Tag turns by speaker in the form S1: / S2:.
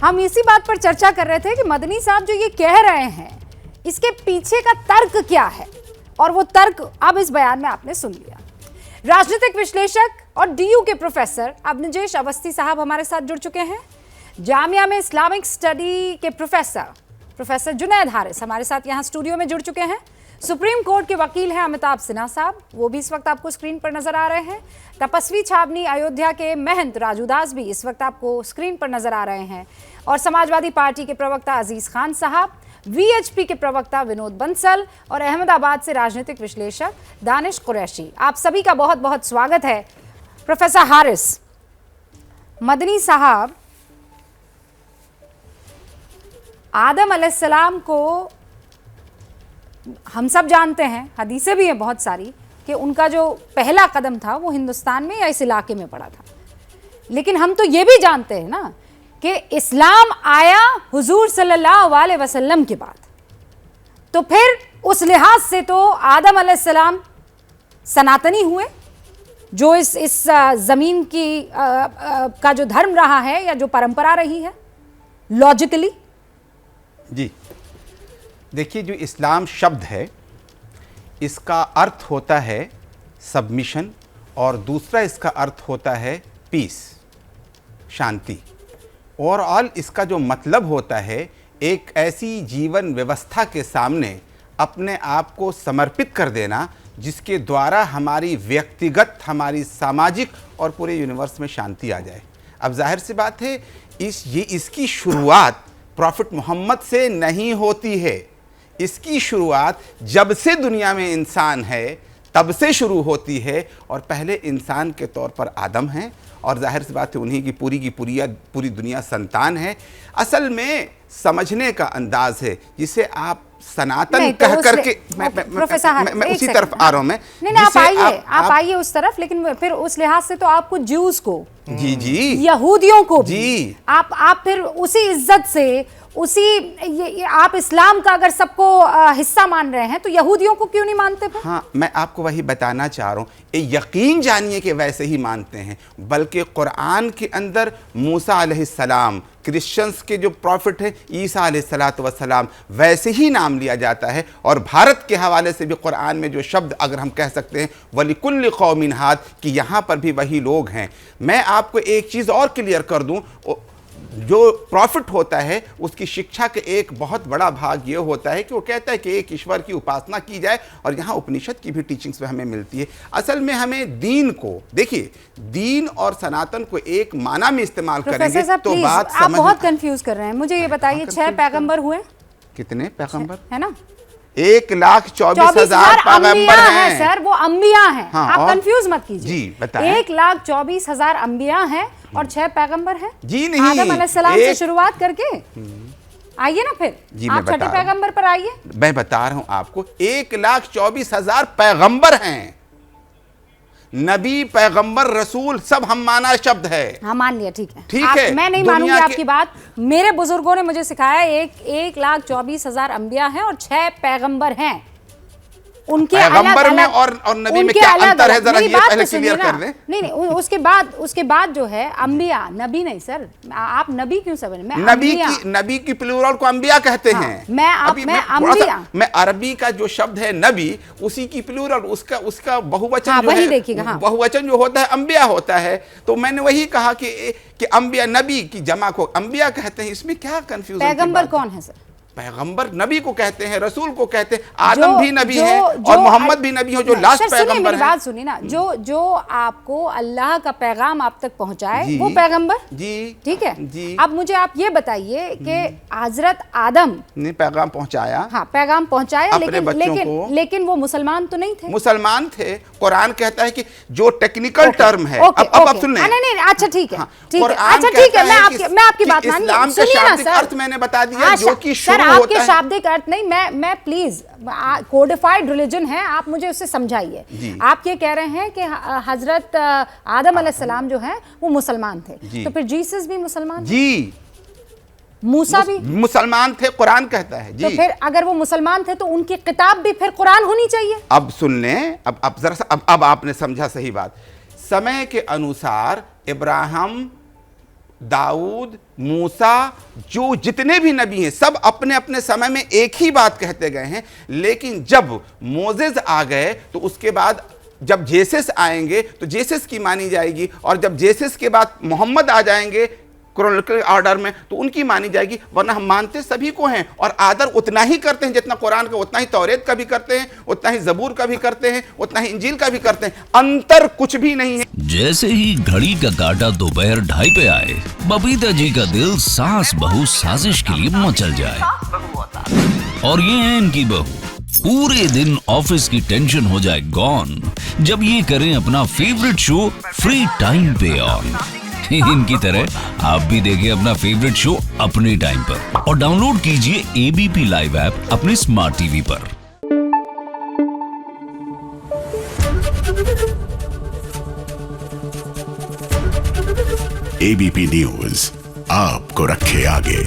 S1: हम इसी बात पर चर्चा कर रहे थे कि मदनी साहब जो ये कह रहे हैं इसके पीछे का तर्क क्या है, और वो तर्क अब इस बयान में आपने सुन लिया। राजनीतिक विश्लेषक और डीयू के प्रोफेसर अबनुजेश अवस्थी साहब हमारे साथ जुड़ चुके हैं। जामिया में इस्लामिक स्टडी के प्रोफेसर जुनैद हारिस हमारे साथ यहाँ स्टूडियो में जुड़ चुके हैं। सुप्रीम कोर्ट के वकील हैं अमिताभ सिन्हा साहब, वो भी इस वक्त आपको स्क्रीन पर नजर आ रहे हैं। तपस्वी छावनी अयोध्या के महंत राजू दास भी इस वक्त आपको स्क्रीन पर नजर आ रहे हैं। और समाजवादी पार्टी के प्रवक्ता अजीज खान साहब, वीएचपी के प्रवक्ता विनोद बंसल और अहमदाबाद से राजनीतिक विश्लेषक दानिश कुरैशी, आप सभी का बहुत बहुत स्वागत है। प्रोफेसर हारिस, मदनी साहब आदम अलैहिस्सलाम को हम सब जानते हैं, हदीसें भी हैं बहुत सारी, कि उनका जो पहला कदम था वो हिंदुस्तान में या इस इलाके में पड़ा था। लेकिन हम तो ये भी जानते हैं ना कि इस्लाम आया हुजूर सल्लल्लाहु अलैहि वसल्लम के बाद, तो फिर उस लिहाज से तो आदम अलैहिस्सलाम सनातनी हुए, जो इस जमीन की का जो धर्म रहा है या जो परंपरा रही है लॉजिकली।
S2: जी देखिए, जो इस्लाम शब्द है इसका अर्थ होता है सबमिशन, और दूसरा इसका अर्थ होता है पीस, शांति। ओवरऑल इसका जो मतलब होता है एक ऐसी जीवन व्यवस्था के सामने अपने आप को समर्पित कर देना जिसके द्वारा हमारी व्यक्तिगत, हमारी सामाजिक और पूरे यूनिवर्स में शांति आ जाए। अब जाहिर सी बात है इसकी शुरुआत प्रॉफिट मोहम्मद से नहीं होती है। इसकी शुरुआत जब से दुनिया में इंसान है तब से शुरू होती है, और पहले इंसान के तौर पर आदम हैं, और जाहिर सी बात है उन्हीं की पूरी दुनिया संतान है। असल में समझने का अंदाज है जिसे आप सनातन कह करके मैं उसी तरफ आ रहा हूं। मैं
S1: आप आइए उस तरफ, लेकिन फिर उस लिहाज से तो आपको ज्यूज को,
S2: जी
S1: यहूदियों को
S2: जी
S1: आप फिर उसी इज्जत से आप इस्लाम का अगर सबको हिस्सा मान रहे हैं तो यहूदियों को क्यों नहीं मानते फिर?
S2: हाँ, मैं आपको वही बताना चाह रहा हूँ। यकीन जानिए कि वैसे ही मानते हैं, बल्कि कुरान के अंदर मूसा अलैहिस्सलाम, क्रिश्चियंस के जो प्रॉफिट है ईसा अलैहिस्सलातु वस्सलाम, वैसे ही नाम लिया जाता है। और भारत के हवाले से भी कुरान में जो शब्द अगर हम कह सकते हैं वलिकुल्लि कौमिन हाद, कि यहाँ पर भी वही लोग हैं। मैं आपको एक चीज़ और क्लियर कर दूँ, जो प्रॉफिट होता है उसकी शिक्षा के एक बहुत बड़ा भाग ये होता है कि वो कहता है कि एक ईश्वर की उपासना की जाए, और यहाँ उपनिषद की भी टीचिंग्स में हमें मिलती है। असल में हमें दीन को, देखिए, दीन और सनातन को एक माना में इस्तेमाल करेंगे तो बात
S1: आप बहुत कंफ्यूज कर रहे हैं। मुझे ये बताइए, 6 पैगंबर हुए?
S2: कितने पैगंबर
S1: है ना?
S2: 1,24,000 पैगंबर हैं
S1: सर, वो अंबिया हैं।
S2: हाँ,
S1: आप कंफ्यूज मत कीजिए।
S2: जी बताएं।
S1: 1,24,000 अंबिया हैं और 6 पैगंबर हैं।
S2: जी नहीं,
S1: आदम अलैहिस्सलाम से शुरुआत करके आइए ना, फिर
S2: जी
S1: आप छठे पैगंबर पर आइए।
S2: मैं बता रहा हूं आपको, 1,24,000 पैगंबर हैं। नबी, पैगंबर, रसूल सब हम माना शब्द है।
S1: हाँ, मान लिया, ठीक है,
S2: ठीक है।
S1: मैं नहीं मानूंगी आपकी बात। मेरे बुजुर्गों ने मुझे सिखाया 1,24,000 अंबिया हैं और 6 पैगंबर हैं। उनके
S2: पैगंबर में और नबी में क्या अंतर है, जरा ये पहले क्लियर कर दें।
S1: नहीं, उसके बाद जो है अंबिया, नबी नहीं सर, आप नबी क्यों समझ?
S2: नबी की प्लूरल को अंबिया कहते हैं। मैं अरबी का जो शब्द है नबी, उसी की प्लूरल, उसका बहुवचन जो है, बहुवचन जो होता है अंबिया होता है। तो मैंने वही कहा कि अंबिया, नबी की जमा को अंबिया कहते हैं। इसमें क्या कंफ्यूजन?
S1: पैगंबर कौन है सर?
S2: पैगंबर नबी को कहते हैं, रसूल को कहते हैं। आदम भी नबी है और मोहम्मद भी नबी हो, जो लास्ट पैगंबर है।
S1: बात सुनिए ना, जो आपको अल्लाह का पैगाम आप तक पहुंचाए वो पैगंबर
S2: जी,
S1: ठीक है
S2: जी।
S1: अब मुझे आप ये बताइए कि हजरत आदम
S2: ने पैगाम पहुंचाया,
S1: हाँ पैगाम पहुंचाया, लेकिन वो मुसलमान तो नहीं थे।
S2: मुसलमान थे। कुरान कहता है कि जो टेक्निकल टर्म है, अब सुन लें।
S1: नहीं, अच्छा ठीक है, अच्छा ठीक है, मैं आपकी बात मान
S2: इस्लाम का शाब्दिक अर्थ मैंने बता दिया, जो कि
S1: आपके शाब्दिक अर्थ नहीं, मैं प्लीज, कोडिफाइड रिलीजन है, आप मुझे उससे समझाइए। आप ये कह रहे हैं कि हजरत आदम अलैहिस्सलाम जो है वो मुसलमान थे, तो फिर जीसस भी मुसलमान
S2: जी,
S1: मूसा भी
S2: मुसलमान थे, कुरान कहता है जी।
S1: तो फिर अगर वो मुसलमान थे तो उनकी किताब भी फिर कुरान होनी चाहिए।
S2: अब सुन लें, अब जरा सा, अब आपने समझा सही बात। समय के अनुसार इब्राहिम दाऊद, मूसा, जो जितने भी नबी हैं सब अपने अपने समय में एक ही बात कहते गए हैं। लेकिन जब मोसेस आ गए तो उसके बाद जब जेसस आएंगे तो जेसस की मानी जाएगी, और जब जेसस के बाद मोहम्मद आ जाएंगे क्रोनोलॉजिकल ऑर्डर में तो उनकी मानी जाएगी। वरना हम मानते सभी को हैं और आदर उतना ही करते हैं जितना कुरान का, उतना ही तौरेत का भी करते हैं, उतना ही जबूर का भी करते हैं, उतना ही इंजील का भी करते हैं। अंतर कुछ भी नहीं है।
S3: जैसे ही घड़ी का काटा दोपहर 2:30 पे आए, बबीता जी का दिल सास बहू साजिश के लिए मचल जाए। और ये है इनकी बहू, पूरे दिन ऑफिस की टेंशन हो जाए गॉन जब ये करें अपना फेवरेट शो फ्री टाइम पे ऑन। इनकी तरह आप भी देखिए अपना फेवरेट शो अपने टाइम पर और डाउनलोड कीजिए एबीपी लाइव ऐप अपने स्मार्ट टीवी पर।
S4: एबीपी न्यूज आपको रखे आगे।